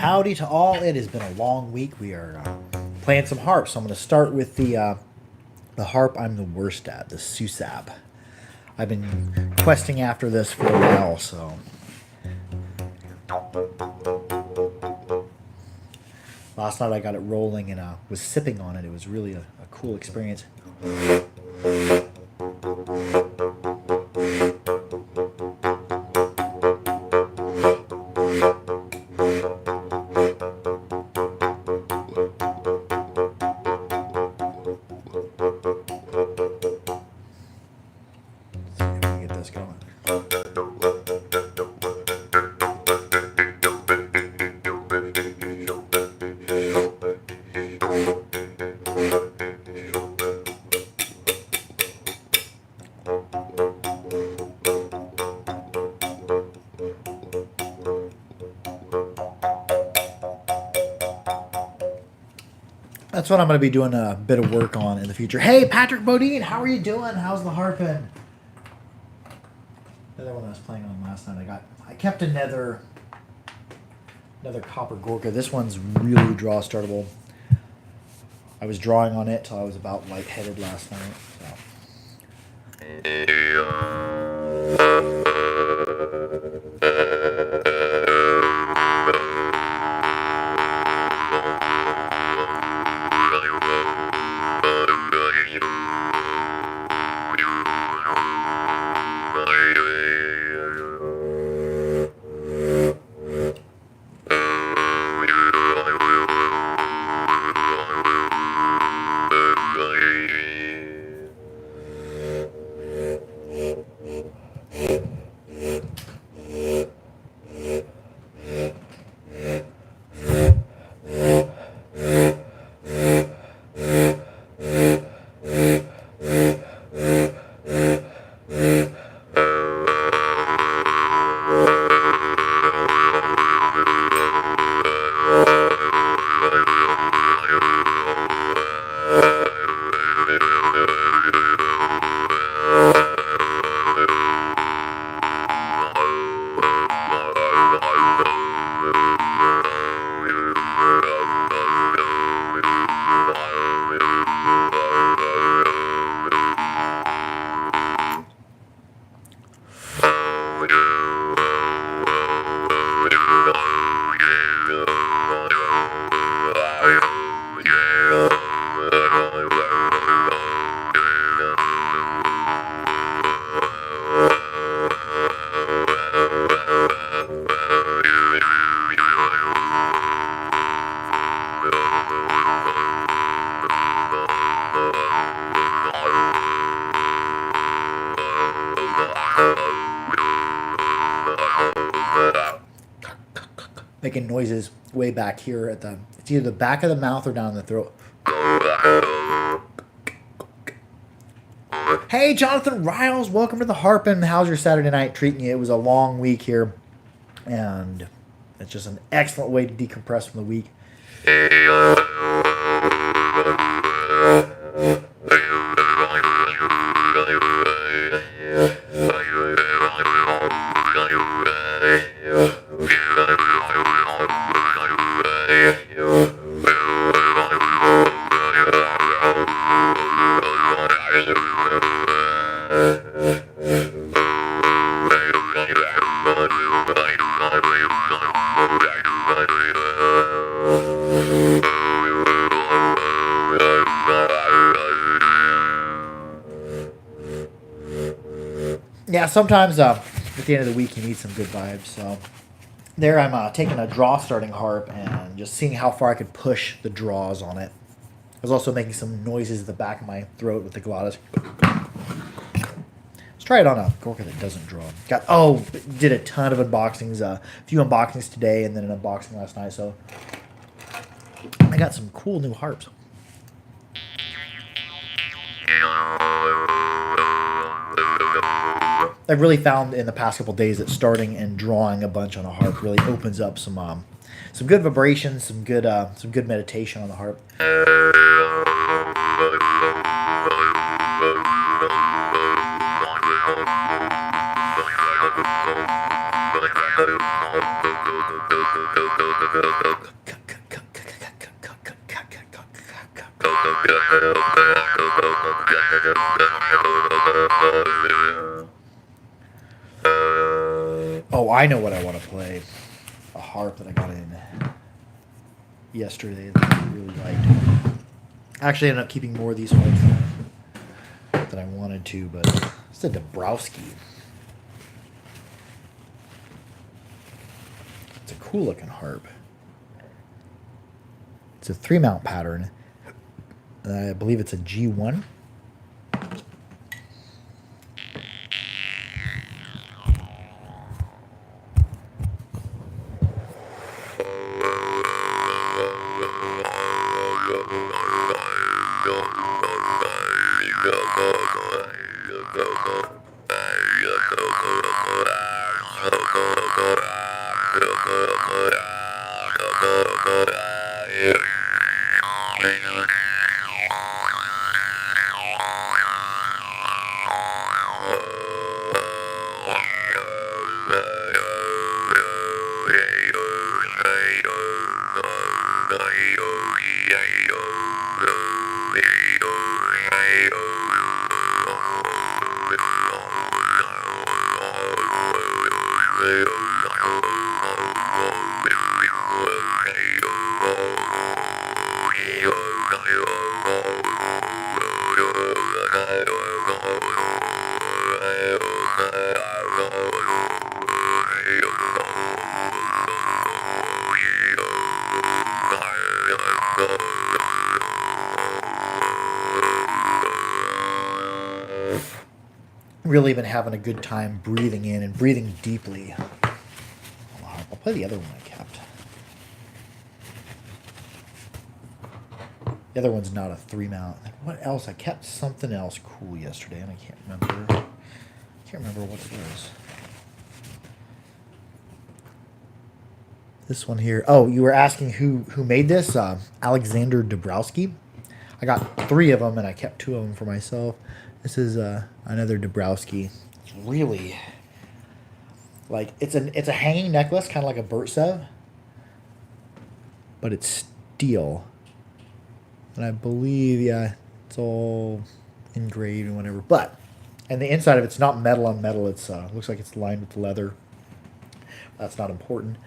Howdy to all. It has been a long week. We are playing some harp. So I'm going to start with the harp I'm the worst at, the Susab. I've been questing after this for a while, so. Last night I got it rolling and was sipping on it. It was really a cool experience. That's what I'm going to be doing a bit of work on in the future. Hey, Patrick Bodine, how are you doing? How's the harping? The other one I was playing on last night, I kept another copper Gorka. This one's really draw startable. I was drawing on it till I was about lightheaded last night. Making noises way back here at it's either the back of the mouth or down the throat. Hey, Jonathan Riles, welcome to the Harpin'. How's your Saturday night treating you? It was a long week here, and it's just an excellent way to decompress from the week. Yeah, sometimes at the end of the week you need some good vibes. So there I'm taking a draw starting harp and just seeing how far I could push the draws on it. I was also making some noises at the back of my throat with the glottis. Let's try it on a Gorka that doesn't draw. Did a ton of unboxings, a few unboxings today and then an unboxing last night. So I got some cool new harps. I've really found in the past couple days that starting and drawing a bunch on a harp really opens up some good vibrations, some good meditation on the harp. Oh, I know what I want to play. A harp that I got in yesterday that I really liked. I actually ended up keeping more of these harps than I wanted to, but it's a Dabrowski. It's a cool looking harp. It's a 3-mount pattern. I believe it's a G1. Really been having a good time breathing in and breathing deeply. I'll play the other one I kept. The other one's not a 3-mount. What else? I kept something else cool yesterday, and I can't remember. What it was. This one here. Oh, you were asking who made this? Alexander Dabrowski. I got 3 of them, and I kept 2 of them for myself. This is another Dabrowski. It's really like it's a hanging necklace, kind of like a Burtsev, but it's steel. And I believe, yeah, it's all engraved and whatever. But and the inside of it's not metal on metal. It's looks like it's lined with leather. That's not important.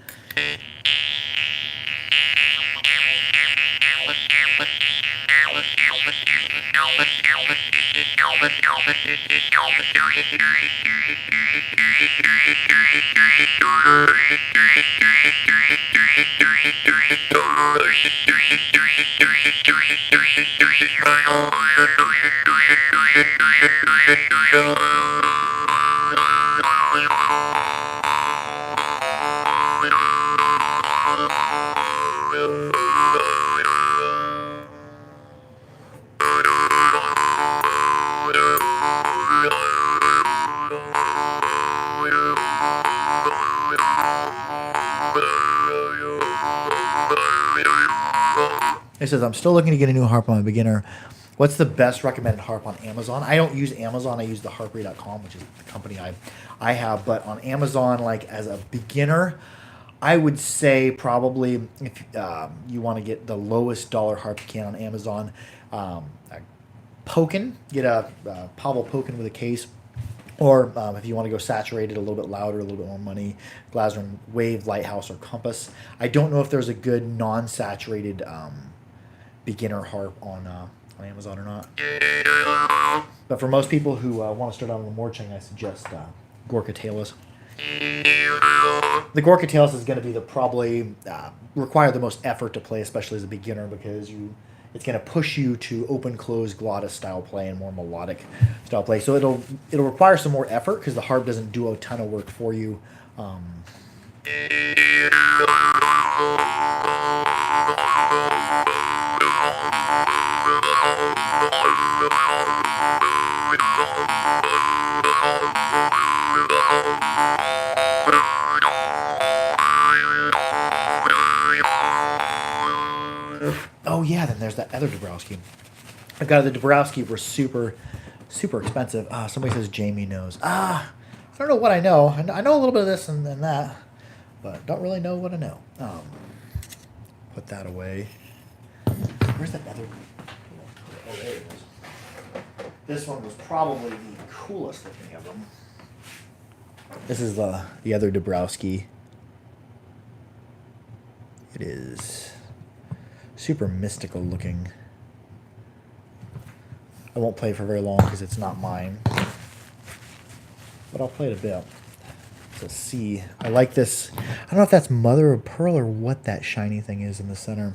It says, I'm still looking to get a new harp on a beginner. What's the best recommended harp on Amazon? I don't use Amazon. I use the harpery.com, which is the company I have. But on Amazon, like as a beginner, I would say probably if you want to get the lowest dollar harp you can on Amazon, Pokin, get a Pavel Pokin with a case. Or if you want to go saturated, a little bit louder, a little bit more money, Glasron Wave, Lighthouse, or Compass. I don't know if there's a good non-saturated beginner harp on Amazon or not. But for most people who want to start out on the Morching, I suggest Gorka Talus. The Gorka Talus is going to be the probably require the most effort to play, especially as a beginner, because it's going to push you to open close glottis style play and more melodic style play. So it'll require some more effort because the harp doesn't do a ton of work for you. Oh yeah, then there's that other Dabrowski. I got the Dabrowski were super expensive. Somebody says Jamie knows. I don't know what I know. I know a little bit of this and that. but don't really know what I know. Put that away. Where's that other? Oh, there it is. This one was probably the coolest looking of them. This is the other Dabrowski. It is super mystical looking. I won't play it for very long because it's not mine, but I'll play it a bit. It's a C. I like this. I don't know if that's mother of pearl or what that shiny thing is in the center.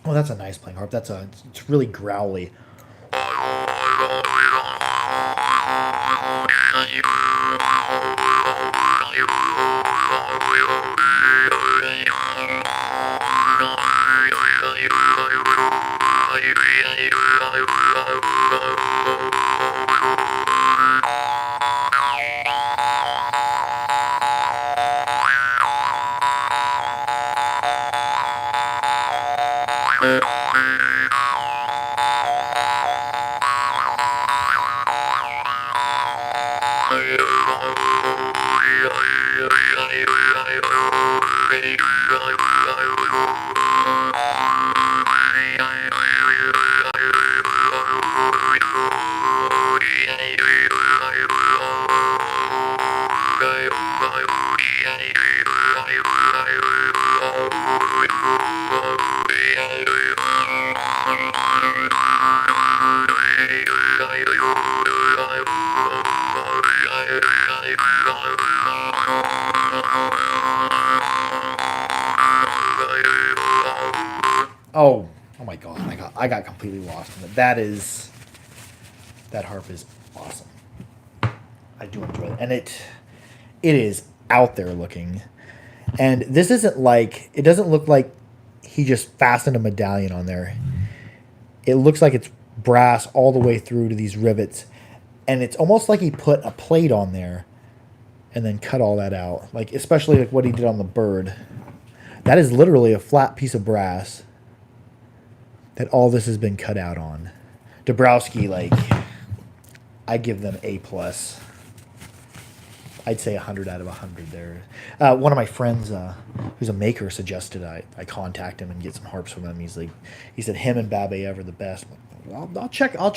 Oh, that's a nice playing harp. It's really growly. Oh my God! I got completely lost in it. That harp is awesome. I do enjoy it, and it is out there looking. And this isn't like, it doesn't look like he just fastened a medallion on there. It looks like it's brass all the way through to these rivets, and it's almost like he put a plate on there and then cut all that out. Like, especially like what he did on the bird. That is literally a flat piece of brass that all this has been cut out on. Dabrowski, like, I give them A+. I'd say 100 out of 100 there. One of my friends, who's a maker, suggested I contact him and get some harps from him. He said him and Babeyev are the best. I'll check out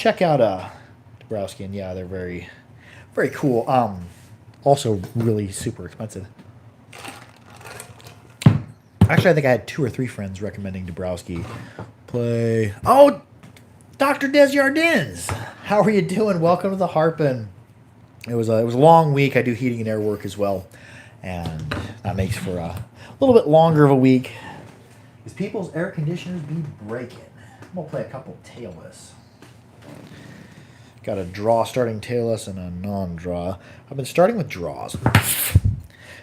Dabrowski, and yeah, they're very, very cool. Also really super expensive. Actually, I think I had 2 or 3 friends recommending Dabrowski play. Oh, Dr. Desjardins, how are you doing? Welcome to the Harpin'. It was a long week. I do heating and air work as well, and that makes for a little bit longer of a week. Because people's air conditioners be breaking. I'm gonna play a couple tailless. Got a draw starting tailless and a non-draw. I've been starting with draws,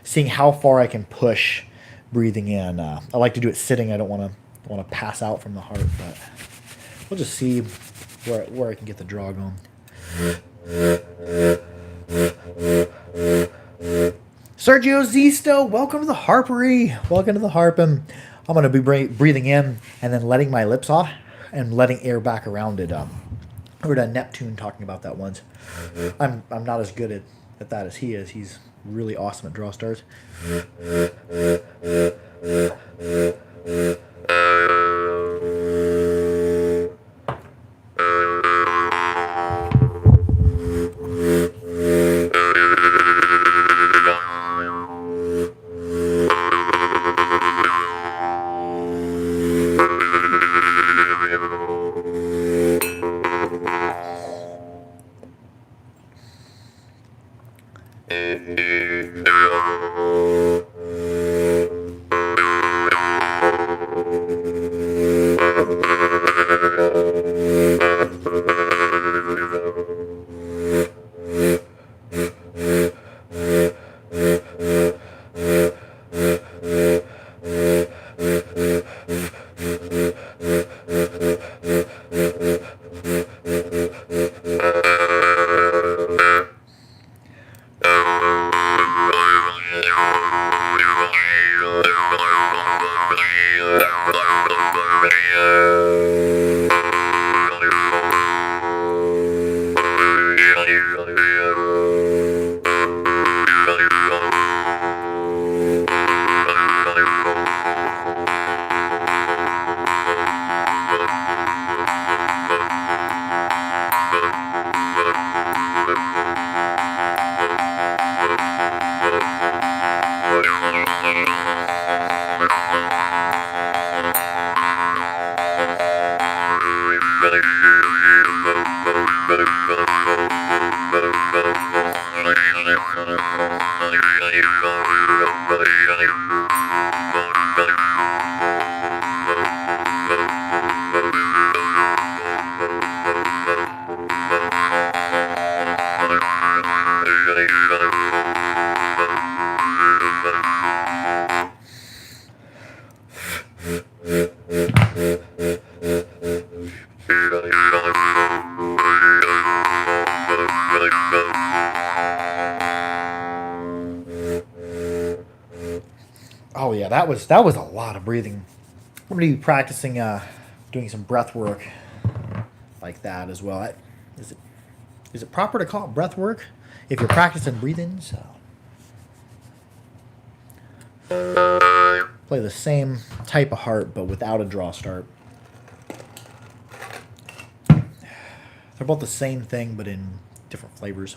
seeing how far I can push breathing in. I like to do it sitting. I don't want to pass out from the harp, but we'll just see where I can get the draw going. Sergio Zisto, welcome to the Harpery. Welcome to the Harpin'. I'm going to be breathing in and then letting my lips off and letting air back around it. I heard a Neptune talking about that once. I'm not as good at that as he is. He's really awesome at draw stars. Oh yeah, that was a lot of breathing. I'm gonna be practicing doing some breath work like that as well. Is it is it proper to call it breath work if you're practicing breathing? So play the same type of harp but without a draw start. They're both the same thing but in different flavors.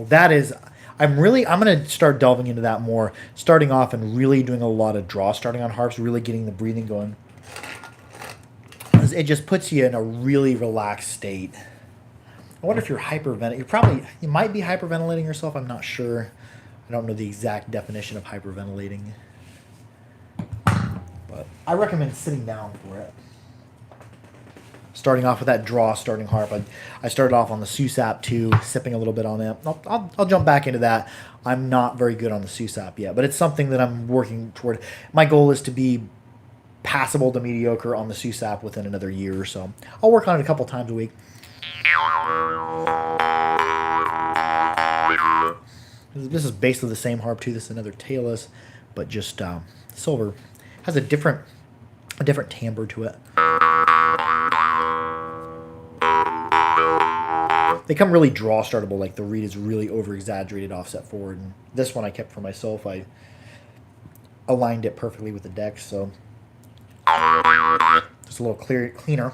beautiful. That is, I'm going to start delving into that more, starting off and really doing a lot of draw starting on harps, really getting the breathing going. It just puts you in a really relaxed state. I wonder if you're hyperventilating. You might be hyperventilating yourself. I'm not sure. I don't know the exact definition of hyperventilating. But I recommend sitting down for it. Starting off with that draw starting harp. I started off on the Susap too, sipping a little bit on it. I'll jump back into that. I'm not very good on the Susap yet, but it's something that I'm working toward. My goal is to be passable to mediocre on the Susap within another year or so. I'll work on it a couple times a week. This is basically the same harp too. This is another tailless, but just silver. Has a different timbre to it. They come really draw startable, like the reed is really over exaggerated offset forward. And this one I kept for myself. I aligned it perfectly with the deck, so just a little cleaner.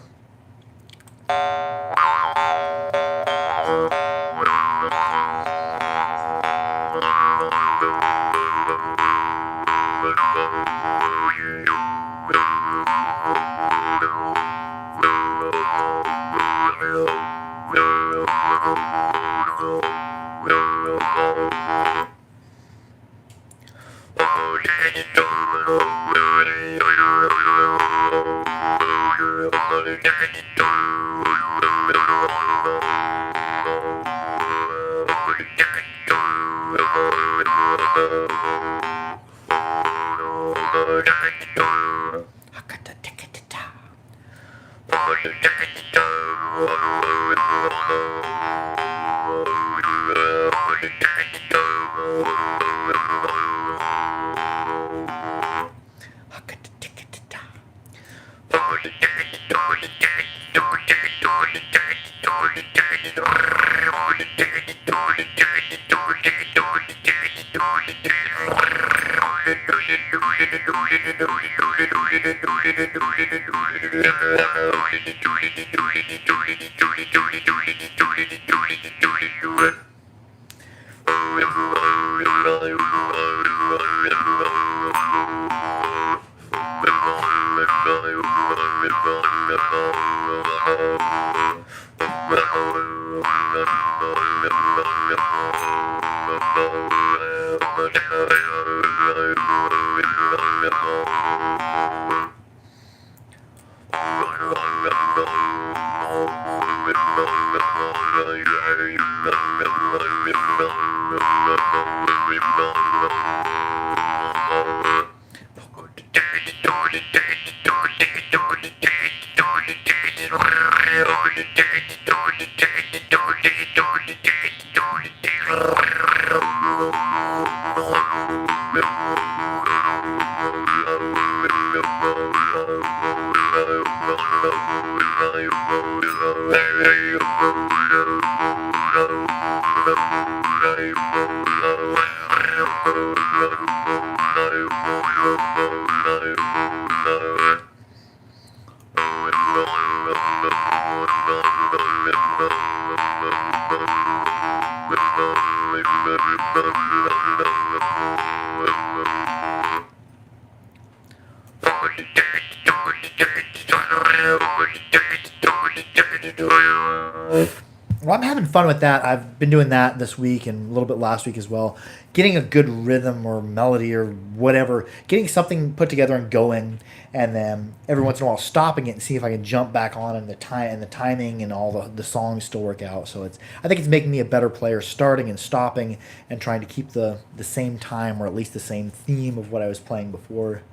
Well, I'm having fun with that. I've been doing that this week and a little bit last week as well. Getting a good rhythm or melody or whatever, getting something put together and going, and then every once in a while stopping it and see if I can jump back on and the timing and all the songs still work out. So I think it's making me a better player, starting and stopping and trying to keep the same time or at least the same theme of what I was playing before.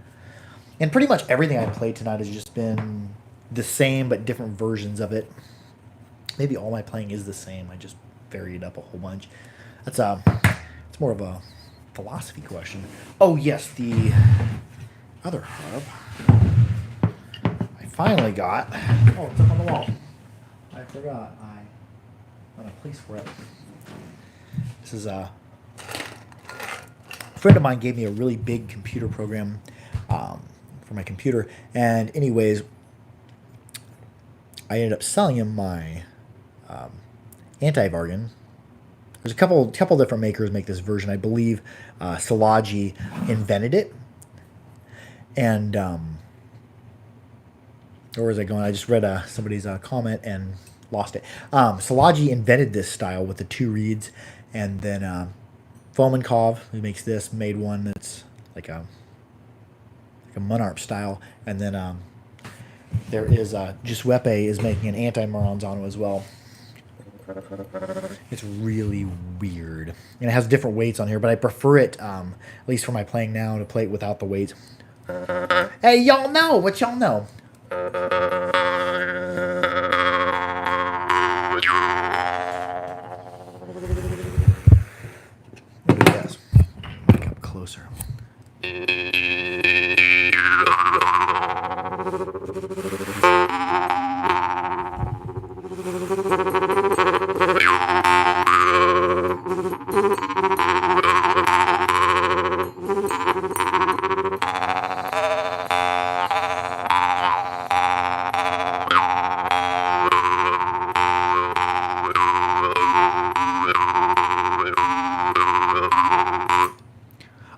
And pretty much everything I played tonight has just been the same but different versions of it. Maybe all my playing is the same. I just varied up a whole bunch. It's more of a philosophy question. Oh yes, the other harp I finally got. Oh, it's up on the wall. I forgot. I found a place for it. This is a friend of mine gave me a really big computer program for my computer, and anyways, I ended up selling him my anti-bargain, There's a couple different makers make this version. I believe Szilagyi invented it. And where was I going? I just read somebody's comment and lost it. Szilagyi invented this style with the 2 reeds, and then Fomenkov, who makes this, made one that's like a Monarch style, and then there is Giuseppe is making an anti-Maranzano as well. It's really weird, and it has different weights on here, but I prefer it, at least for my playing now, to play it without the weights. Hey, y'all know what y'all know. What is this? Look up closer.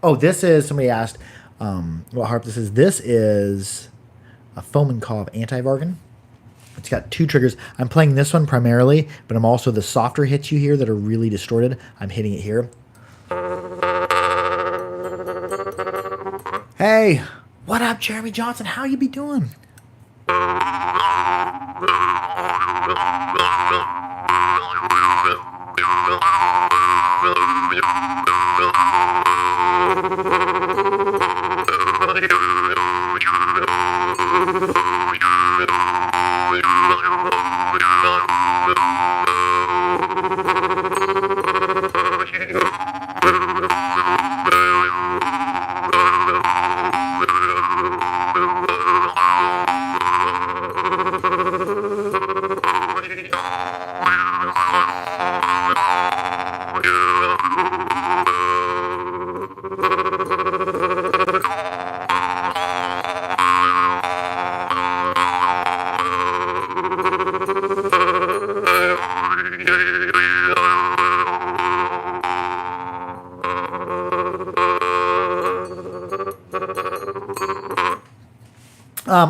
Oh, this is, somebody asked what harp this is. This is a Fomenkov anti-Vargan. It's got 2 triggers. I'm playing this one primarily, but I'm also, the softer hits you hear that are really distorted, I'm hitting it here. Hey, what up, Jeremy Johnson? How you be doing?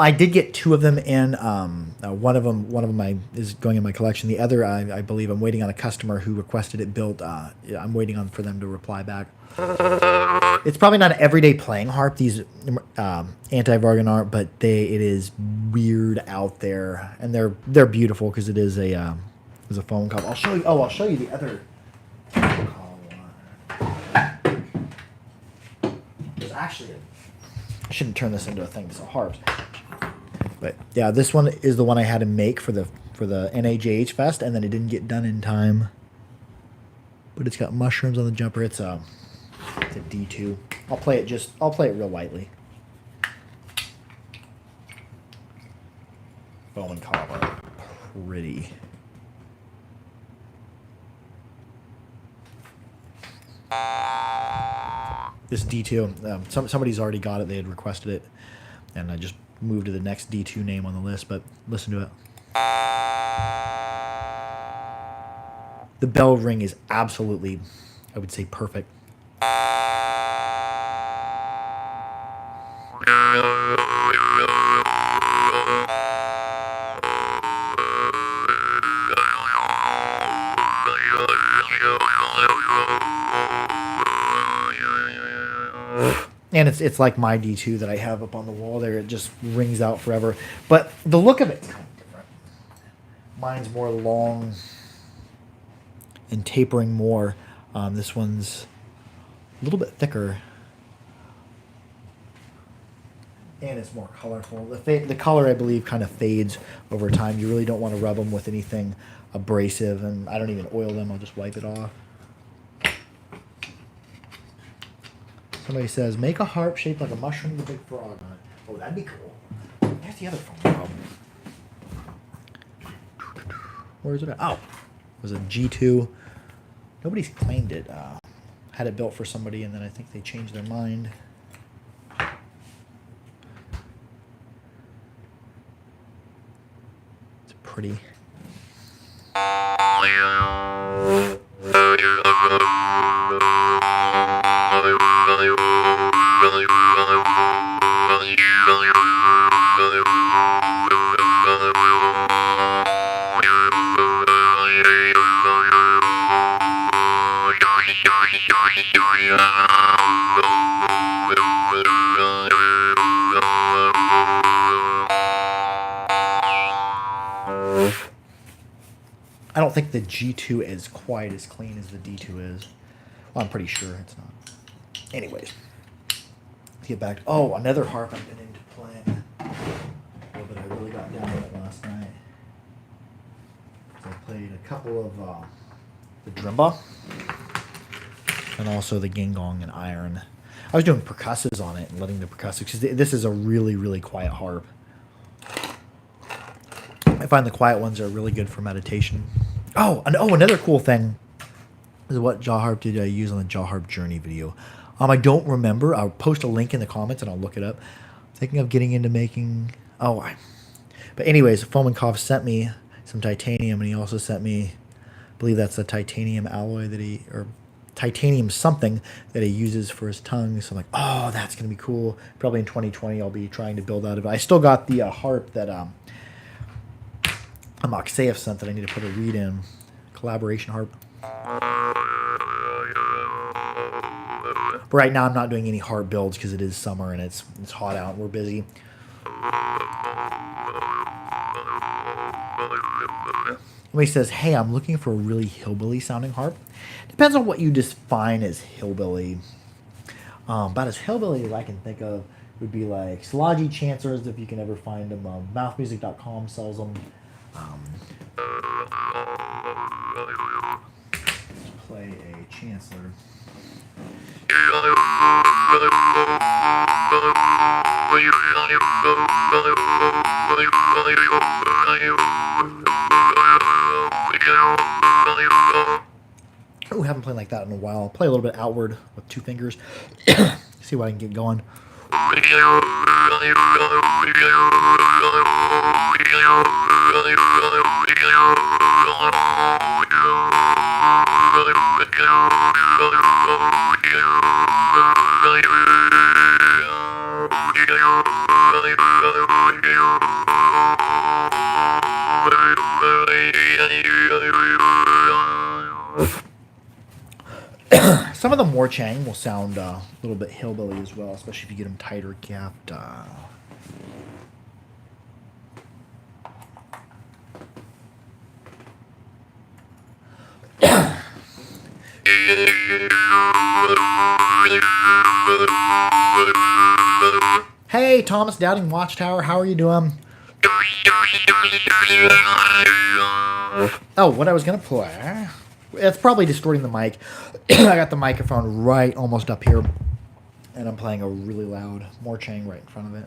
I did get 2 of them in. One of them is going in my collection. The other, I believe, I'm waiting on a customer who requested it built. I'm waiting on for them to reply back. It's probably not an everyday playing harp, these anti-Vargan art, but it is weird out there, and they're beautiful because it is a Fomenkov. I'll show you. Oh, I'll show you the other one. There's actually I shouldn't turn this into a thing. It's a harps. But yeah, this one is the one I had to make for the NAJH Fest, and then it didn't get done in time. But it's got mushrooms on the jumper. It's a D2. I'll play it real lightly. Fomenkov are pretty. This D2, somebody's already got it. They had requested it, and I just moved to the next D2 name on the list. But listen to it. The bell ring is absolutely, I would say, perfect. And it's like my D2 that I have up on the wall there. It just rings out forever. But the look of it's kind of different. Mine's more long and tapering more. This one's a little bit thicker. And it's more colorful. The color, I believe, kind of fades over time. You really don't want to rub them with anything abrasive. And I don't even oil them. I'll just wipe it off. Somebody says, make a harp shaped like a mushroom with a big frog on it. Oh, that'd be cool. There's the other phone. Where is it at? Oh, it was a G2. Nobody's claimed it. Had it built for somebody, and then I think they changed their mind. It's pretty. I don't think the G2 is quite as clean as the D2 is. Well, I'm pretty sure it's not. Anyways, let's get back to, oh, another harp I've been into playing. A little bit I really got down with it last night. So I played a couple of the drimba and also the gingong and iron. I was doing percussives on it and letting the percussives, because this is a really, really quiet harp. I find the quiet ones are really good for meditation. Oh, another cool thing is what Jaw Harp did I use on the Jaw Harp Journey video. I don't remember. I'll post a link in the comments and I'll look it up. I'm thinking of getting into making... But anyways, Fomenkoff sent me some titanium, and he also sent me, I believe that's a titanium alloy that he... or titanium something that he uses for his tongue. So I'm like, oh, that's going to be cool. Probably in 2020 I'll be trying to build out of it. I still got the harp that Amakseyev sent that I need to put a reed in. Collaboration harp. But right now I'm not doing any harp builds because it is summer and it's hot out and we're busy. When he says, hey, I'm looking for a really hillbilly sounding harp. Depends on what you define as hillbilly. About as hillbilly as I can think of would be like Slodgy Chancers, if you can ever find them. Mouthmusic.com sells them. Let's play a Chancellor. Oh, haven't played like that in a while. I'll play a little bit outward with two fingers. See what I can get going. Some of the Morchang will sound a little bit hillbilly as well, especially if you get them tighter capped. Hey, Thomas Doubting Watchtower, how are you doing? Oh, what I was going to play... It's probably distorting the mic. I got the microphone right almost up here, and I'm playing a really loud Morchang right in front of it.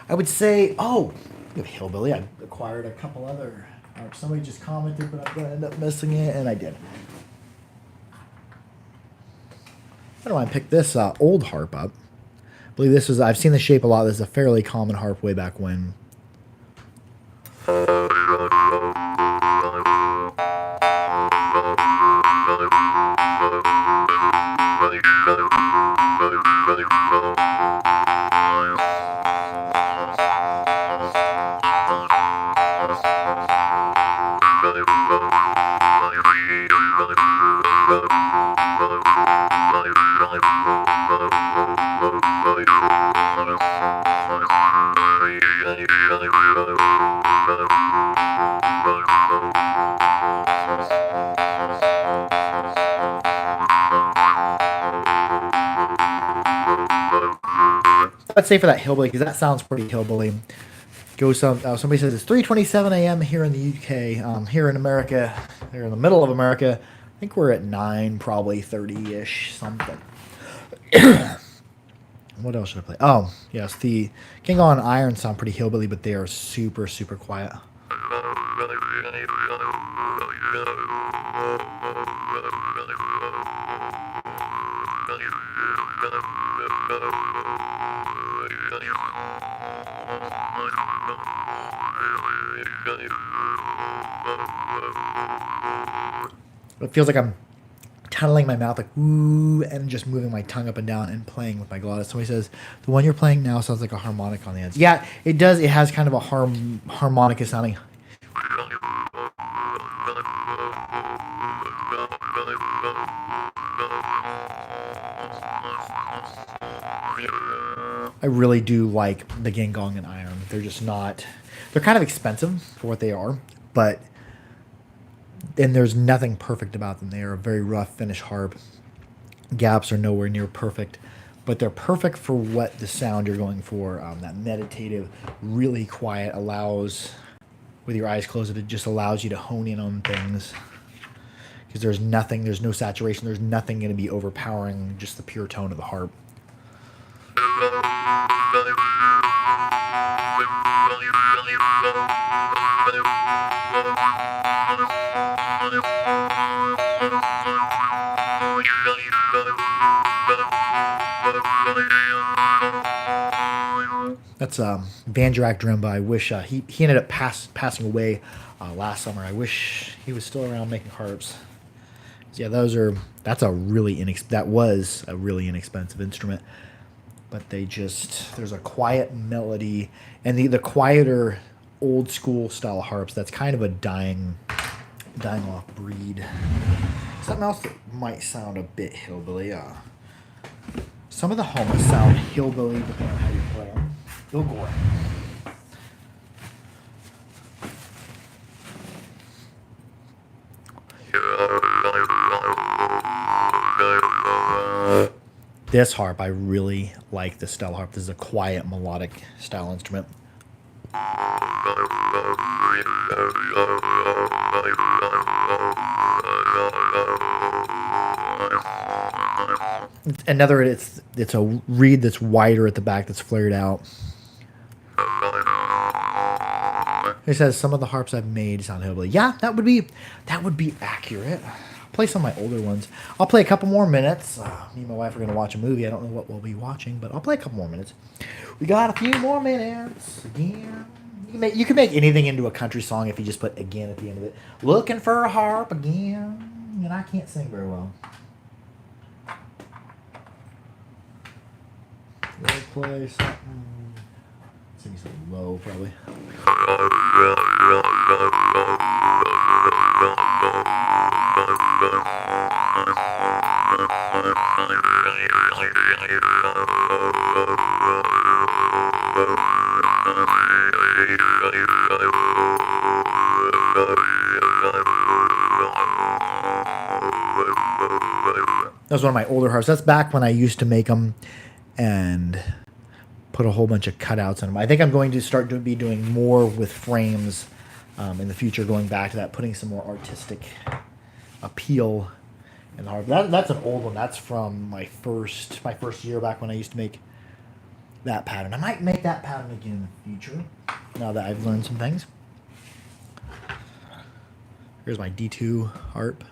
I would say, oh, hillbilly. I acquired a couple other. Somebody just commented, but I'm going to end up missing it, and I did. I don't know why I picked this old harp up. I believe this was, I've seen the shape a lot. This is a fairly common harp way back when. I'd say for that hillbilly, because that sounds pretty hillbilly. Somebody says it's 3:27 a.m. here in the UK. Here in America, here in the middle of America, I think we're at 9, probably 30-ish, something. What else should I play? Oh, yes, the King on Iron sound pretty hillbilly, but they are super, super quiet. It feels like I'm tunneling my mouth, like ooh, and just moving my tongue up and down and playing with my glottis. Somebody says the one you're playing now sounds like a harmonic on the end. Yeah, it does. It has kind of a harmonica sounding. I really do like the Gangong and Iron. They're just not. They're kind of expensive for what they are, but and there's nothing perfect about them. They are a very rough finish harp. Gaps are nowhere near perfect, but they're perfect for what the sound you're going for. That meditative, really quiet allows, with your eyes closed, it just allows you to hone in on things. Because there's nothing, there's no saturation, there's nothing going to be overpowering just the pure tone of the harp. That's Van Drak Drimba. I wish he ended up passing away last summer. I wish he was still around making harps. Yeah, that was a really inexpensive instrument, but there's a quiet melody, and the quieter old school style harps, that's kind of a dying off breed. Something else that might sound a bit hillbilly. Some of the homes sound hillbilly depending on how you play them. Go Gore. This harp, I really like the style harp. This is a quiet, melodic style instrument. It's a reed that's wider at the back, that's flared out. It says some of the harps I've made sound hillbilly. Yeah, that would be accurate. I'll play some of my older ones. I'll play a couple more minutes. Me and my wife are going to watch a movie. I don't know what we'll be watching, but I'll play a couple more minutes. We got a few more minutes. Again. You can make anything into a country song if you just put again at the end of it. Looking for a harp again. And I can't sing very well. We'll play something. Sing something low, probably. That was one of my older harps. That's back when I used to make them and put a whole bunch of cutouts on them. I think I'm going to start to be doing more with frames in the future, going back to that, putting some more artistic appeal in the harp. That's an old one. That's from my first year back when I used to make that pattern. I might make that pattern again in the future, now that I've learned some things. Here's my D2 harp.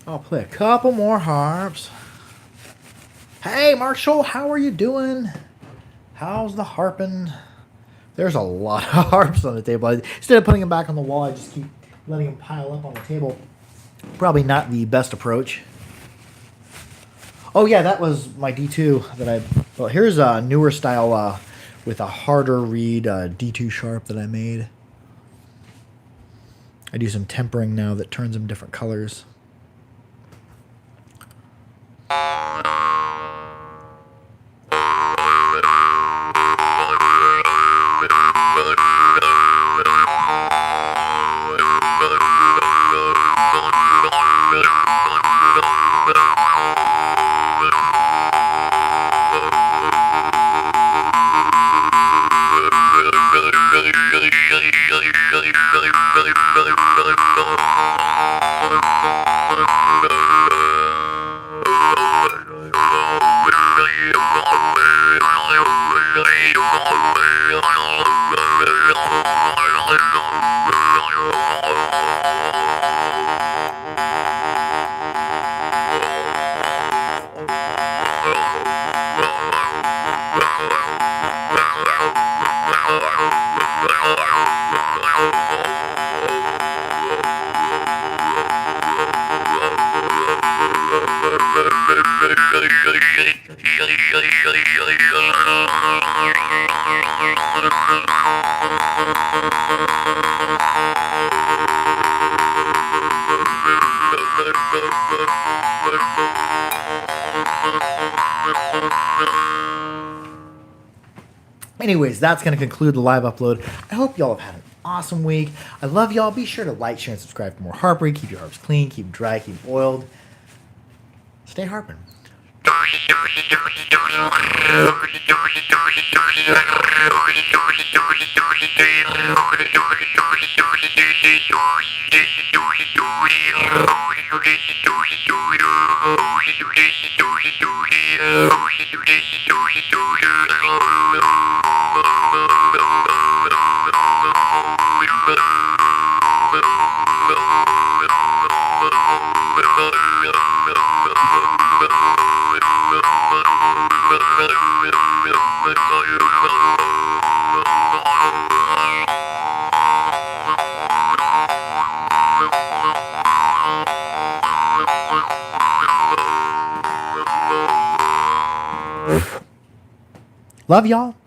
I'll play a couple more harps. Hey, Marshall, how are you doing? How's the harping? There's a lot of harps on the table. Instead of putting them back on the wall, I just keep letting them pile up on the table. Probably not the best approach. Oh yeah, that was my D2 that I... Well, here's a newer style with a harder reed D2 sharp that I made. I do some tempering now that turns them different colors. Anyways, that's going to conclude the live upload. I hope y'all have had an awesome week. I love y'all. Be sure to like, share, and subscribe for more harpery. Keep your harps clean, keep them dry, keep them oiled. Stay harping. Love y'all.